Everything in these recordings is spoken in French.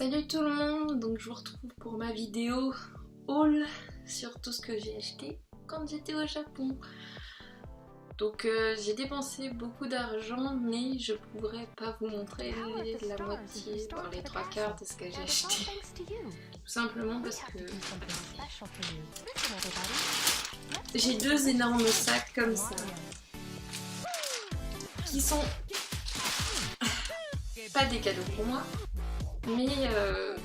Salut tout le monde, donc je vous retrouve pour ma vidéo haul sur tout ce que j'ai acheté quand j'étais au Japon. Donc j'ai dépensé beaucoup d'argent, mais je pourrais pas vous montrer la moitié, voire les trois quarts de ce que j'ai acheté. Tout simplement parce que j'ai deux énormes sacs comme ça, qui sont pas des cadeaux pour moi, mais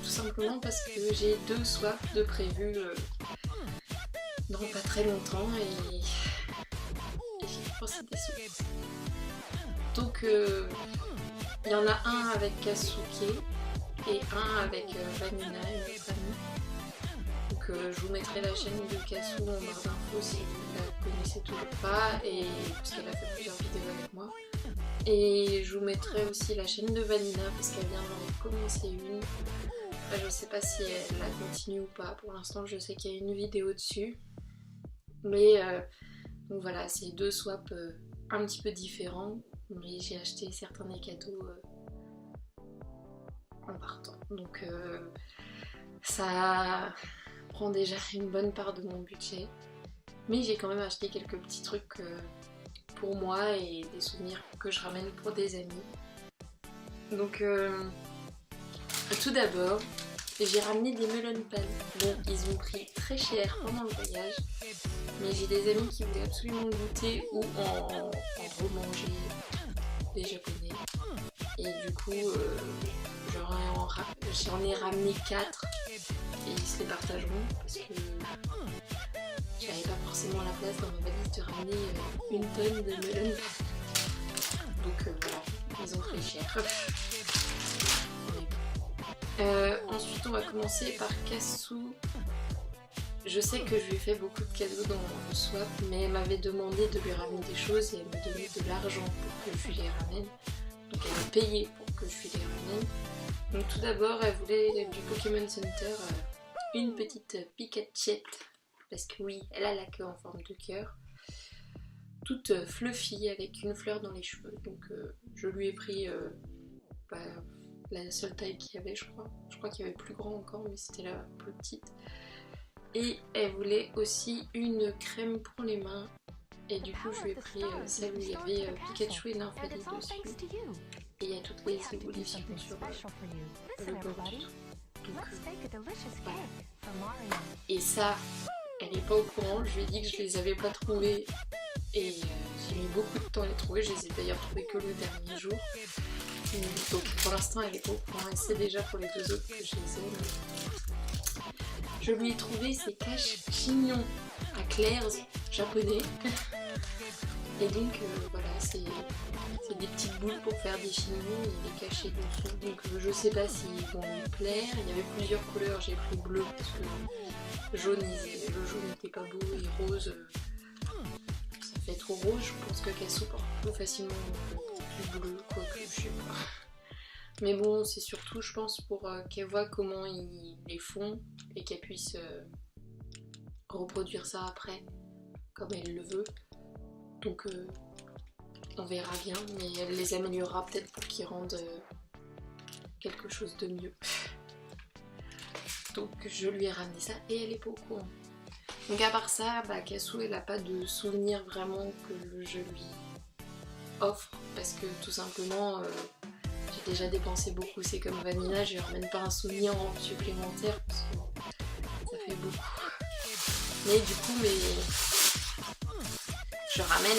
tout simplement parce que j'ai deux swaps de prévus dans pas très longtemps et j'ai dépensé des sous. Donc il y en a un avec Kasuke et un avec Vanina, une autre amie. Donc je vous mettrai la chaîne de Kasu en barre d'infos si vous la connaissez toujours pas, et parce qu'elle a fait plusieurs vidéos avec moi. Et je vous mettrai aussi la chaîne de Vanina parce qu'elle vient d'en commencer une. Enfin, je sais pas si elle la continue ou pas. Pour l'instant, je sais qu'il y a une vidéo dessus. Mais donc voilà, c'est deux swaps un petit peu différents. Mais j'ai acheté certains des cadeaux en partant. Donc ça prend déjà une bonne part de mon budget. Mais j'ai quand même acheté quelques petits trucs pour moi et des souvenirs que je ramène pour des amis. Donc tout d'abord, j'ai ramené des melon pan. Bon, ils ont pris très cher pendant le voyage, mais j'ai des amis qui voulaient absolument goûter ou en remanger des japonais. Et du coup, j'en ai ramené 4 et ils se les partageront parce que j'avais pas forcément la place dans ma valise de ramener une tonne de melon pan. Donc voilà, ils ont pris cher. Ensuite on va commencer par Kasu. Je sais que je lui ai fait beaucoup de cadeaux dans le swap, mais elle m'avait demandé de lui ramener des choses et elle me donnait de l'argent pour que je lui les ramène. Donc elle m'a payé pour que je lui les ramène. Donc tout d'abord elle voulait du Pokémon Center une petite Pikachette, parce que oui, elle a la queue en forme de cœur, toute fluffy avec une fleur dans les cheveux. Donc je lui ai pris la seule taille qu'il y avait, je crois. Je crois qu'il y avait plus grand encore, mais c'était la plus petite. Et elle voulait aussi une crème pour les mains. Et du coup, je lui ai pris celle où il y avait Pikachu et Nymphali dessus. Et il y a toutes les évolutions sur le bord du tout. Donc, voilà. Et ça, elle n'est pas au courant. Je lui ai dit que je les avais pas trouvées. Et j'ai mis beaucoup de temps à les trouver. Je les ai d'ailleurs trouvées que le dernier jour. Donc pour l'instant elle est pas au courant, elle sait déjà pour les deux autres que je les aime. Je lui ai trouvé ces caches chignons à Claire's japonais. Et donc voilà, c'est des petites boules pour faire des chignons et les cacher dessous. Donc je sais pas s'ils vont lui plaire. Il y avait plusieurs couleurs, j'ai pris bleu parce que le jaune n'était pas beau, et rose ça fait trop rose. Je pense que Kasu porte plus facilement du bleu, quoique je sais pas. Mais bon, c'est surtout je pense pour qu'elle voit comment ils les font et qu'elle puisse reproduire ça après comme elle le veut. Donc on verra bien, mais elle les améliorera peut-être pour qu'ils rendent quelque chose de mieux. Donc je lui ai ramené ça et elle est pas au courant. Donc à part ça, Kasu elle a pas de souvenir vraiment que je lui offre, parce que tout simplement j'ai déjà dépensé beaucoup. C'est comme Vanilla, je lui ramène pas un souvenir en supplémentaire parce que ça fait beaucoup. Mais du coup je ramène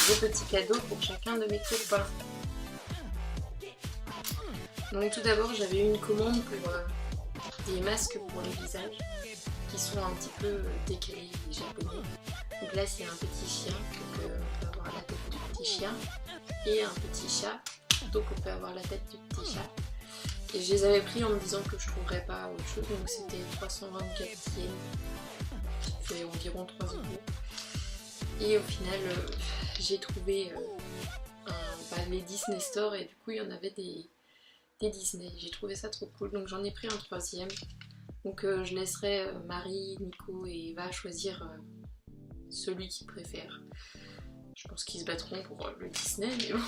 des petits cadeaux pour chacun de mes copains. Donc tout d'abord j'avais eu une commande pour des masques pour le visage qui sont un petit peu décalés des japonais. Donc là c'est un petit chien, donc on peut avoir la tête du petit chien, et un petit chat, donc on peut avoir la tête du petit chat. Et je les avais pris en me disant que je trouverais pas autre chose, donc c'était 324 yens, qui fait environ 3 €. Et au final j'ai trouvé les Disney Store, et du coup il y en avait des Disney. J'ai trouvé ça trop cool, donc j'en ai pris un troisième. Donc je laisserai Marie, Nico et Eva choisir celui qu'ils préfèrent. Je pense qu'ils se battront pour le Disney, mais bon.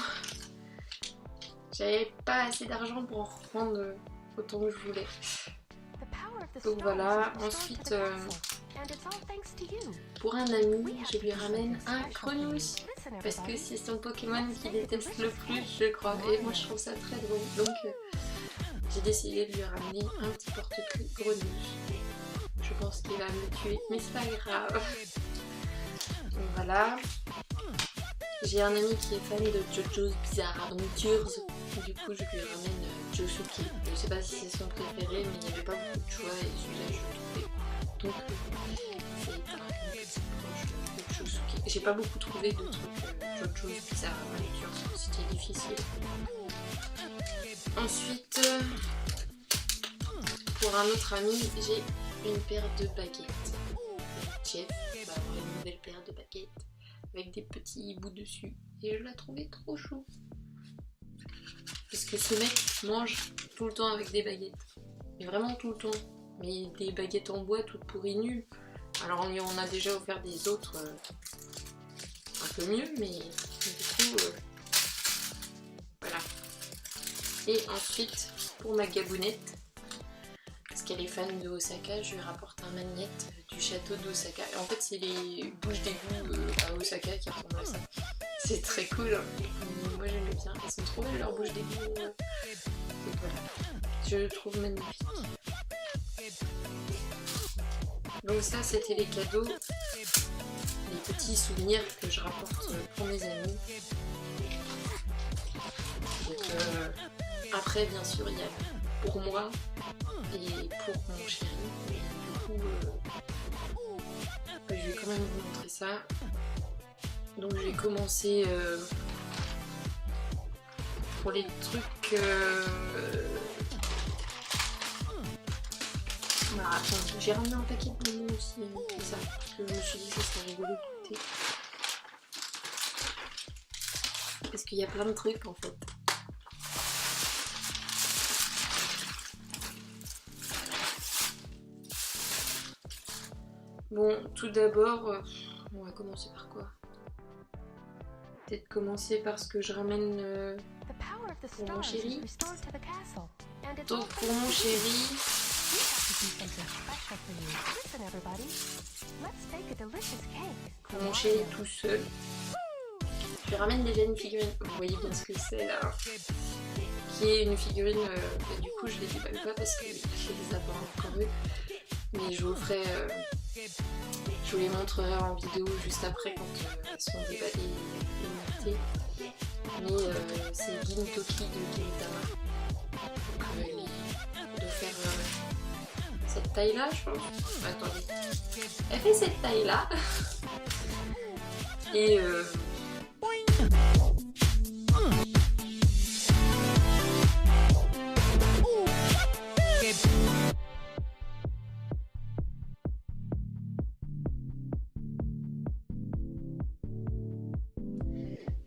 j'avais pas assez d'argent pour en reprendre autant que je voulais. Donc voilà, ensuite pour un ami, je lui ramène un Grenouille parce que c'est son Pokémon qu'il déteste le plus, je crois, et moi je trouve ça très drôle. Donc j'ai décidé de lui ramener un petit porte-clés Grenouille. Je pense qu'il va me tuer, mais c'est pas grave. Donc voilà. J'ai un ami qui est fan de JoJo's Bizarre Adventures. Du coup, je lui ramène Josuke. Je sais pas si c'est son préféré, mais il n'y avait pas beaucoup de choix et celui-là, je le trouvais. Donc, c'est un petit proche de Josuke. J'ai pas beaucoup trouvé de trucs JoJo's Bizarre Adventures. C'était difficile. Ensuite, pour un autre ami, j'ai une paire de baguettes. Jeff va avoir une nouvelle paire de baguettes avec des petits bouts dessus et je la trouvais trop chou parce que ce mec mange tout le temps avec des baguettes, mais vraiment tout le temps, mais des baguettes en bois toutes pourries nulles. Alors on lui en a déjà offert des autres un peu mieux, mais du coup voilà. Et ensuite pour ma gabounette, parce qu'elle est fan de Osaka, je lui rapporte un magnète du château d'Osaka. En fait, c'est les bouches d'égout à Osaka qui ressemblent à ça. C'est très cool, hein. Moi j'aime bien. Elles sont trop belles leurs bouches d'égout. Donc voilà, je le trouve magnifique. Donc ça, c'était les cadeaux, les petits souvenirs que je rapporte pour mes amis. Donc, après, bien sûr, il y a pour moi et pour mon chéri. Et du coup, je vais quand même vous montrer ça. Donc je vais commencer pour les trucs... Bah, attends, j'ai ramené un paquet de bonbons aussi, c'est ça, parce que je me suis dit que ça serait rigolo de goûter. Parce qu'il y a plein de trucs en fait. Bon, tout d'abord, on va commencer par quoi? Peut-être commencer par ce que je ramène pour mon chéri. Donc pour mon chéri, tout seul, je ramène déjà une figurine. Vous voyez bien ce que c'est là, qui est une figurine. Du coup, je les déballe pas parce que je les ai pas encore eu, mais je vous ferai. Je vous les montrerai en vidéo juste après quand elles sont déballées et montées. Mais c'est Gintoki de Gintama. Donc il doit faire cette taille là, je pense. Attendez. Elle fait cette taille là. Et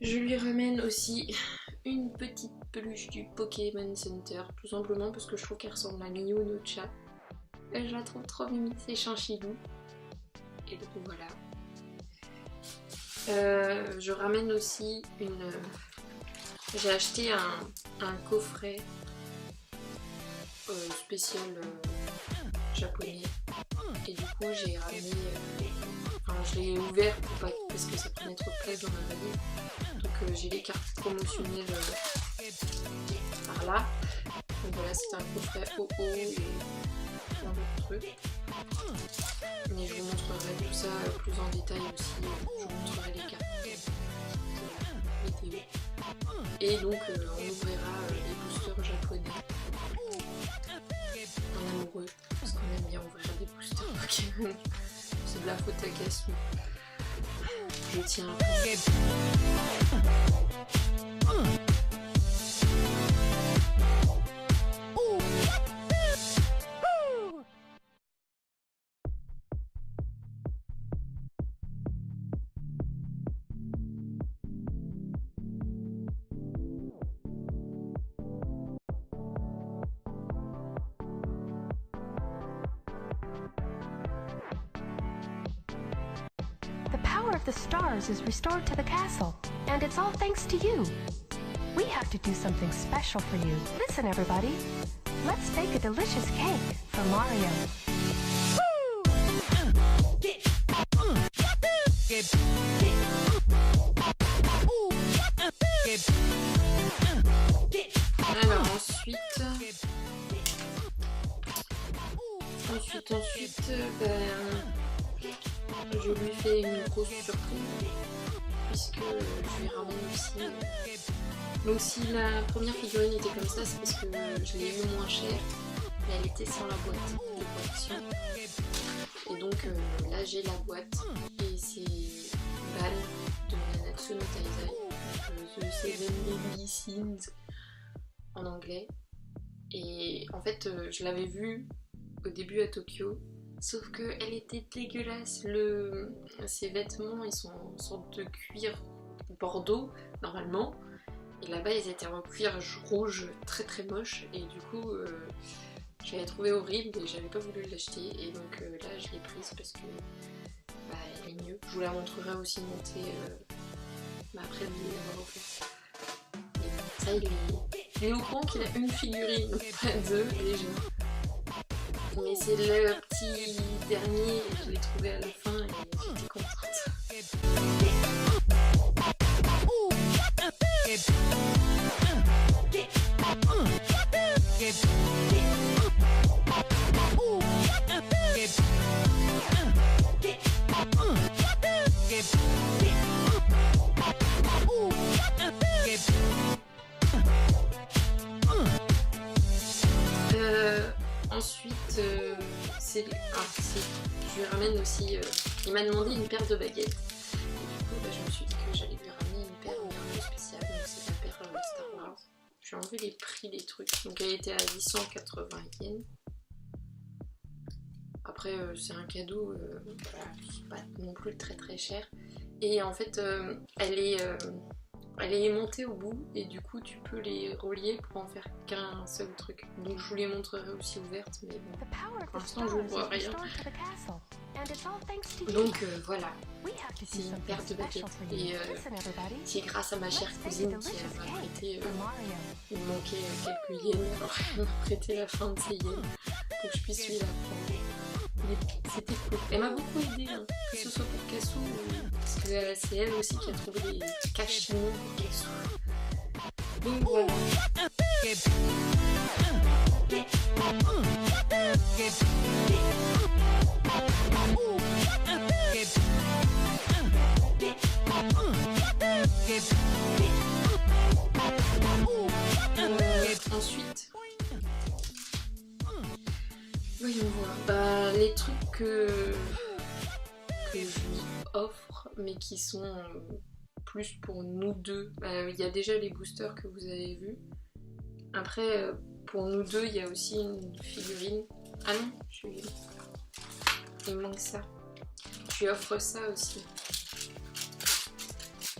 je lui ramène aussi une petite peluche du Pokémon Center, tout simplement parce que je trouve qu'elle ressemble à Miyu no Cha. Et je la trouve trop mimi, c'est Chinchillou. Et donc voilà. Je ramène aussi une... J'ai acheté un coffret spécial japonais. Et du coup j'ai ramené... Enfin, je l'ai ouvert pour pas, parce que ça prenait trop de place dans ma valise. Donc j'ai les cartes promotionnelles par là. Donc voilà, c'est un coffret OO et plein d'autres trucs. Mais je vous montrerai tout ça plus en détail aussi. Je vous montrerai les cartes vidéo. Et donc on ouvrira les boosters japonais en amoureux. Parce qu'on aime bien ouvrir des boosters Pokémon. C'est de la faute à Kasu. Je tiens à The power of the stars is restored to the castle, and it's all thanks to you. We have to do something special for you. Listen, everybody. Let's bake a delicious cake for Mario. Alors ensuite, je lui fais une grosse surprise puisque je lui ramène aussi. Donc si la première figurine était comme ça, c'est parce que je l'ai eu moins cher, mais elle était sans la boîte de protection. Et donc là j'ai la boîte et c'est Ban de Nanatsu no Taizai, The Seven Deadly Sins en anglais. Et en fait je l'avais vue au début à Tokyo, sauf que elle était dégueulasse. Ses vêtements ils sont en sorte de cuir bordeaux normalement, et là-bas ils étaient en cuir rouge très très moche, et du coup je l'avais trouvé horrible et j'avais pas voulu l'acheter, et donc là je l'ai prise parce que bah, elle est mieux. Je vous la montrerai aussi montée après lui l'avoir offert. Et ça il est au courant qu'il a une figurine, pas deux déjà. Mais c'est le petit dernier, je l'ai trouvé à la fin et j'étais contente. Ensuite, je lui ramène aussi, il m'a demandé une paire de baguettes. Et du coup, je me suis dit que j'allais lui ramener une paire un peu spéciale, donc c'est la paire Star Wars. J'ai enlevé les prix des trucs, donc elle était à 880 yens. Après, c'est un cadeau, voilà, c'est pas non plus très très cher. Et en fait, elle est aimantée au bout, et du coup tu peux les relier pour en faire qu'un seul truc. Donc je vous les montrerai aussi ouvertes, mais bon, pour l'instant je ne vois rien. Donc voilà, c'est une paire de baguettes. Et c'est grâce à ma chère cousine qui m'a prêté, il me manquait quelques yens, alors elle m'a prêté la fin de ses yens pour que je puisse lui la prendre. C'était cool. Elle m'a beaucoup aidé, hein, que ce soit pour Kassou, parce que c'est elle aussi qui a trouvé les cachemires pour Kassou. Donc voilà. Ensuite, voyons voir. Bah, les trucs que je lui offre, mais qui sont plus pour nous deux. Il y a déjà les boosters que vous avez vus. Après, pour nous deux, il y a aussi une figurine. Ah non, il me manque ça. Je lui offre ça aussi.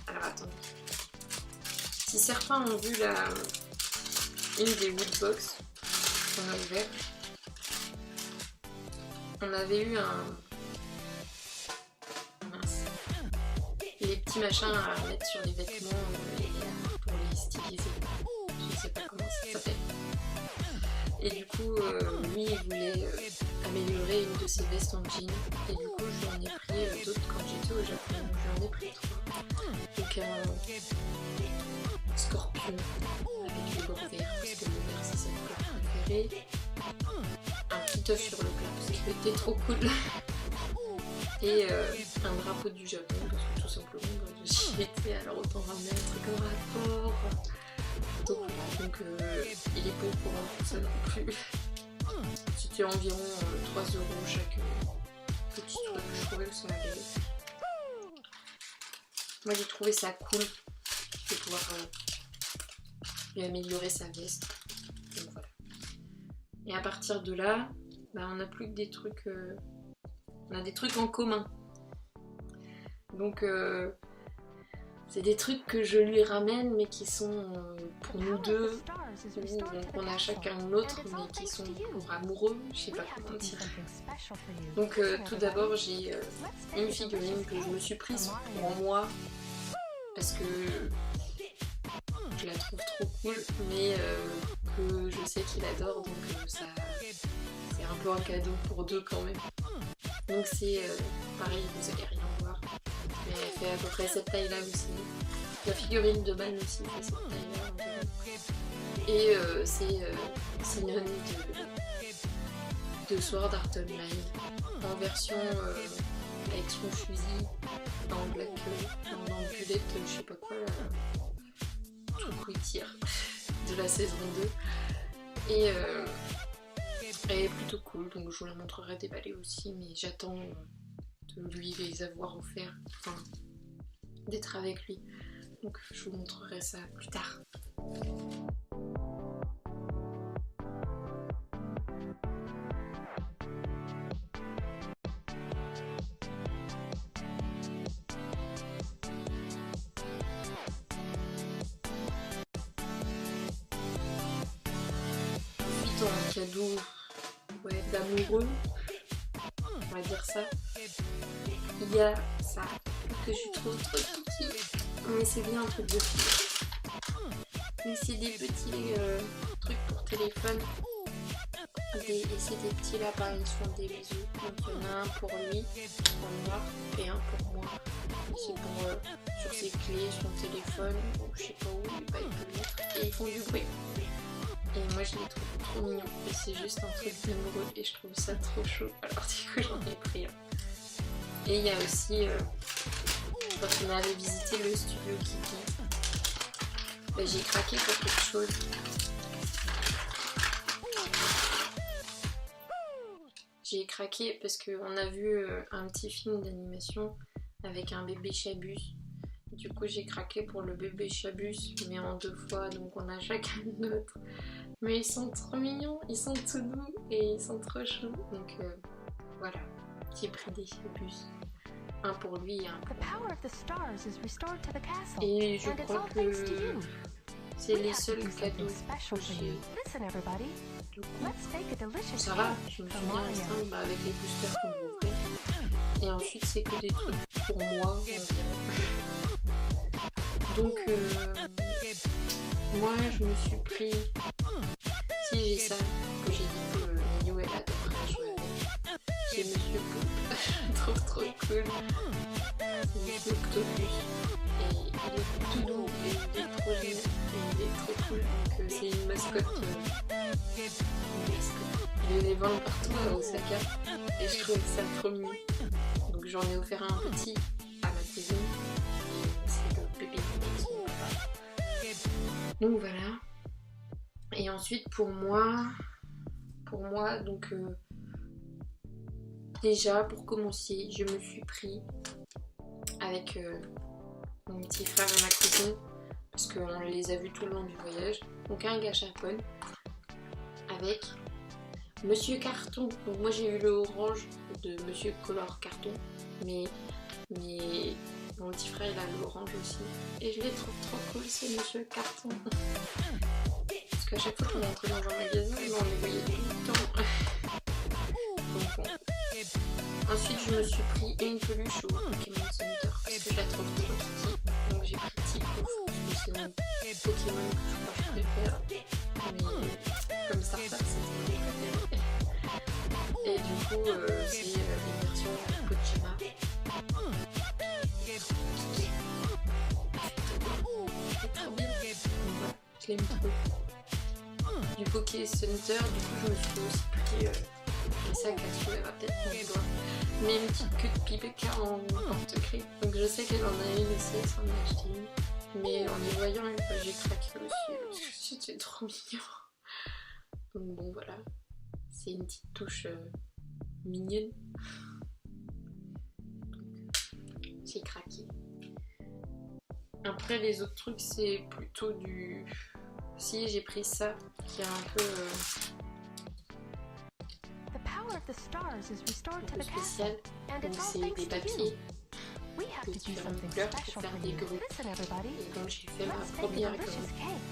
Alors attendez. Si certains ont vu une des Woodbox qu'on a ouvert, on avait eu les petits machins à mettre sur les vêtements pour les styliser. Je sais pas comment ça s'appelle. Et du coup, lui il voulait améliorer une de ses vestes en jean. Et du coup, je lui en ai pris d'autres quand j'étais au Japon. Je lui en ai pris 3. Donc un scorpion avec les bords verts, parce que le vert c'est sa couleur préférée. Un petit œuf sur le plat parce qu'il était trop cool. Et un drapeau du Japon parce que tout simplement j'y étais, alors autant ramener un truc en rapport. Donc voilà, donc il est pas au courant pour ça non plus. C'était environ 3 € chaque petit truc. Je trouvais que ça allait. Moi j'ai trouvé ça cool de pouvoir lui améliorer sa veste. Donc voilà. Et à partir de là, bah, on n'a plus que des trucs. On a des trucs en commun. Donc c'est des trucs que je lui ramène mais qui sont pour nous deux. Donc on a chacun l'autre mais qui sont pour amoureux, je sais pas comment dire. Donc tout d'abord j'ai une figurine que je me suis prise pour moi parce que je la trouve trop cool, mais que je sais qu'il adore, donc ça c'est un peu un cadeau pour deux quand même. Donc c'est pareil, vous allez rien voir, mais elle fait à peu près cette taille là aussi. La figurine de Man aussi fait cette taille là environ. Et c'est synonyme de Sword Art Online en version avec son fusil en black, en bullet, je sais pas quoi, tout coup il tire de la saison 2. Et elle est plutôt cool, donc je vous la montrerai déballée aussi, mais j'attends de lui les avoir offerts, enfin d'être avec lui, donc je vous montrerai ça plus tard. Un cadeau d'amoureux, on va dire ça. Il y a ça que je trouve trop petit, mais c'est bien un truc de fille. Mais c'est des petits trucs pour téléphone. Et c'est des petits lapins, ils font des bisous. Donc il y en a un pour lui, en noir, et un pour moi. C'est pour sur ses clés, son téléphone, ou je sais pas où, il peut le mettre. Et ils font du bruit. Et moi je les trouve trop mignons, et c'est juste un truc d'amoureux et je trouve ça trop chaud, alors du coup j'en ai pris un. Et il y a aussi, quand on est allé visiter le studio Kiki, j'ai craqué pour quelque chose. J'ai craqué parce qu'on a vu un petit film d'animation avec un bébé Chabus. Du coup j'ai craqué pour le bébé Chabus, mais en 2 fois, donc on a chacun notre. Mais ils sont trop mignons, ils sont tout doux et ils sont trop choux. Donc voilà, j'ai pris des Chabus. Un pour lui et un pour moi. Et je crois que c'est les seuls cadeaux que j'ai. Du coup, ça va, je me suis bien restreinte avec les boosters qu'on m'a offert. Et ensuite c'est que des trucs pour moi environ. Donc moi je me suis pris, si j'ai ça, que j'ai dit que Miou elle adorerait jouer avec, j'ai Monsieur Poop, je trouve trop cool, c'est Monsieur Octopus, et il est tout doux, et il est trop génial, et il est trop cool, donc c'est une mascotte, ils les vendent partout à Osaka, et je trouve ça trop mignon, donc j'en ai offert un petit à ma cousine. Donc voilà. Et ensuite pour moi donc déjà pour commencer, je me suis pris avec mon petit frère et ma cousine, parce qu'on les a vus tout le long du voyage, donc un gâchapon avec Monsieur Carton. Donc moi j'ai eu le orange de Monsieur Color Carton, mais mon petit frère il a l'orange aussi, et je les trouve trop cool ces Monsieur Carton. Parce qu'à chaque fois qu'on entrait dans un magasin, on les voyait tout le temps. Donc bon. Ensuite je me suis pris une peluche au Pokémon Center parce que je la trouve trop kiki. Donc j'ai pris Tipouf parce que c'est mon Pokémon que je crois que je préfère. Mais comme starter c'est mon préféré. Et du coup c'est les versions Kojima. Je l'aime trop. Du Poké Center, du coup je me suis aussi pris les sacs à sous, elle va peut-être m'en vouloir, mais une petite queue de Pipeka en porte-clés. Donc je sais qu'elle en a une aussi, elle s'en a acheté une. Mais en les voyant, j'ai craqué aussi parce que c'était trop mignon. Donc bon voilà, c'est une petite touche mignonne. Donc j'ai craqué. Après les autres trucs c'est plutôt du... Si j'ai pris ça qui est un peu spécial, donc c'est des papiers de différentes couleurs pour faire des grues. Et donc j'ai fait ma première grue.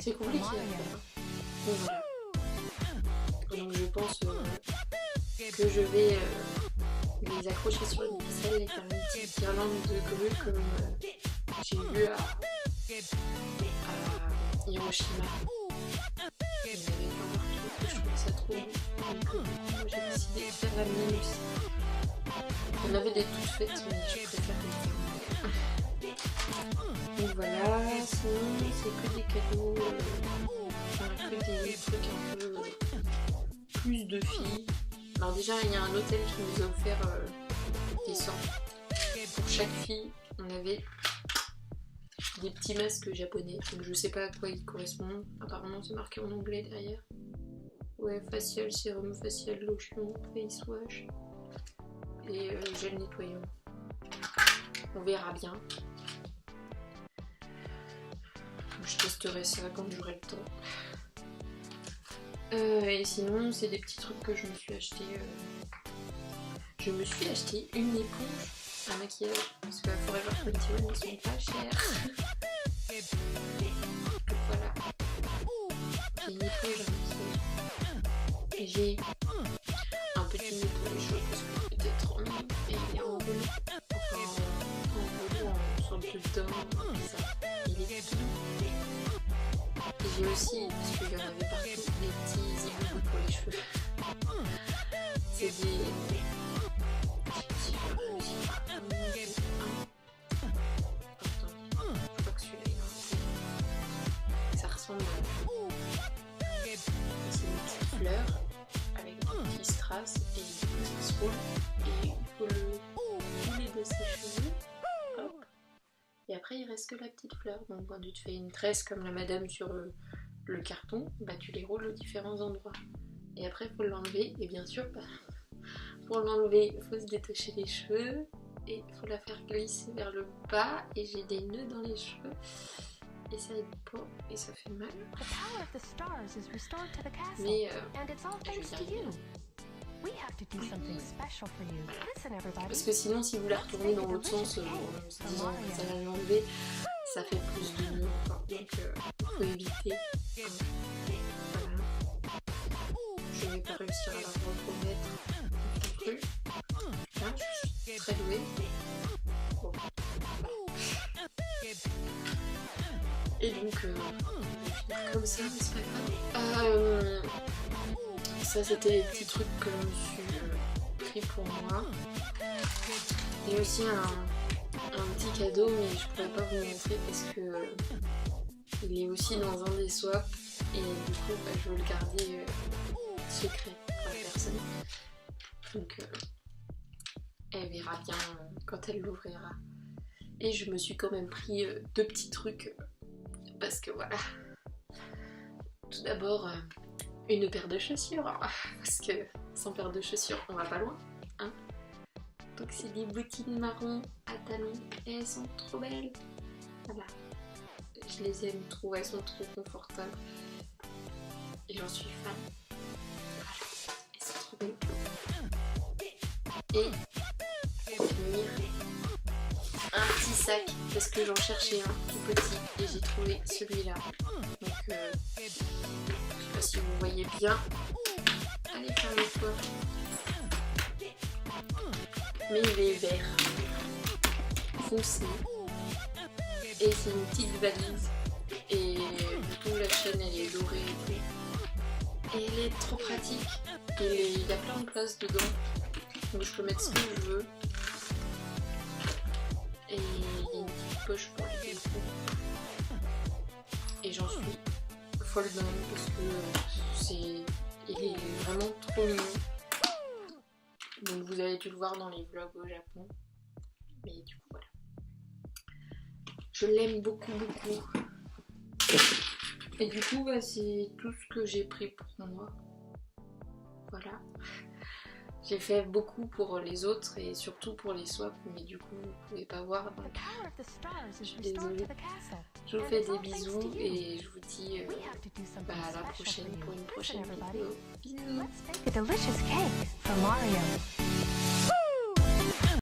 C'est compliqué à faire. Donc voilà. Donc je pense que je vais les accrocher sur une ficelle et faire une petite guirlande de grues comme j'ai eu à Hiroshima. Il y en avait plein partout et je trouvais ça trop beau. Donc moi j'ai décidé de faire la mienne aussi. Il y en avait des toutes faites mais je préfère les faire. Donc voilà, sinon c'est que des cadeaux, enfin que des trucs un peu plus de filles. Alors déjà il y a un hôtel qui nous a offert des sorts. Pour chaque fille on avait des petits masques japonais, donc je sais pas à quoi ils correspondent. Apparemment c'est marqué en anglais derrière. Ouais, facial, sérum facial, lotion, face wash et gel nettoyant. On verra bien. Je testerai ça quand j'aurai le temps. Et sinon c'est des petits trucs que je me suis acheté. Je me suis acheté une éponge à maquillage parce que Forever 21 ils sont pas chers. Donc voilà. J'ai une éponge à maquillage. Et j'ai un petit nœud pour les cheveux parce que peut-être trop mignon. Et il est en velours. Enfin en velours en sorte de dent. Ça. Il est tout. Et j'ai aussi, parce qu'il y en avait partout, des petits zigounous pour les cheveux. C'est des... Si je réussis à... Attends, je crois que celui-là il est un... Ça ressemble à... C'est une petite fleur avec des petits strass et ça se roule. Et il faut le rouler de ses cheveux. Hop. Et après il reste que la petite fleur. Donc quand tu te fais une tresse comme la madame sur le carton, bah tu les roules aux différents endroits. Et après il faut l'enlever. Et bien sûr, bah, pour l'enlever, il faut se détacher les cheveux. Et il faut la faire glisser vers le bas. Et j'ai des nœuds dans les cheveux. Et ça aide pas. Et ça fait mal. Mais je vais y arriver. Parce que sinon si vous la retournez dans l'autre sens en se disant que ça va l'enlever, ça fait plus de nœuds encore. Donc il faut éviter. Voilà. Je vais pas réussir à la remettre non plus. Là, je suis très douée. Bon. Et donc je vais finir comme ça, mais c'est pas grave. Ça c'était les petits trucs que je me suis pris pour moi. Et aussi un petit cadeau, mais je pourrais pas vous montrer parce que il est aussi dans un des swaps et du coup bah, je veux le garder secret pour la personne. Donc elle verra bien quand elle l'ouvrira. Et je me suis quand même pris deux petits trucs parce que voilà. Tout d'abord une paire de chaussures, parce que sans paire de chaussures on va pas loin, hein. Donc c'est des bottines marron à talons et elles sont trop belles. Voilà, je les aime trop, elles sont trop confortables et j'en suis fan. Voilà, elles sont trop belles. Et pour finir, un petit sac parce que j'en cherchais un tout petit et j'ai trouvé celui-là. Donc je sais pas si vous voyez bien. Allez faire le tour. Mais il est vert foncé et c'est une petite valise et du coup la chaîne elle est dorée et tout et elle est trop pratique et il y a plein de place dedans donc je peux mettre ce que je veux et il y a une petite poche pour les téléphones et j'en suis folle dingue parce que il est vraiment trop mignon. Donc vous avez dû le voir dans les vlogs au Japon. Mais du coup voilà. Je l'aime beaucoup beaucoup. Et du coup bah, c'est tout ce que j'ai pris pour moi. Voilà. J'ai fait beaucoup pour les autres et surtout pour les swaps, mais du coup vous pouvez pas voir. Donc je suis désolée. Je vous fais des bisous et je vous dis bah, à la prochaine pour une prochaine vidéo. Bisous.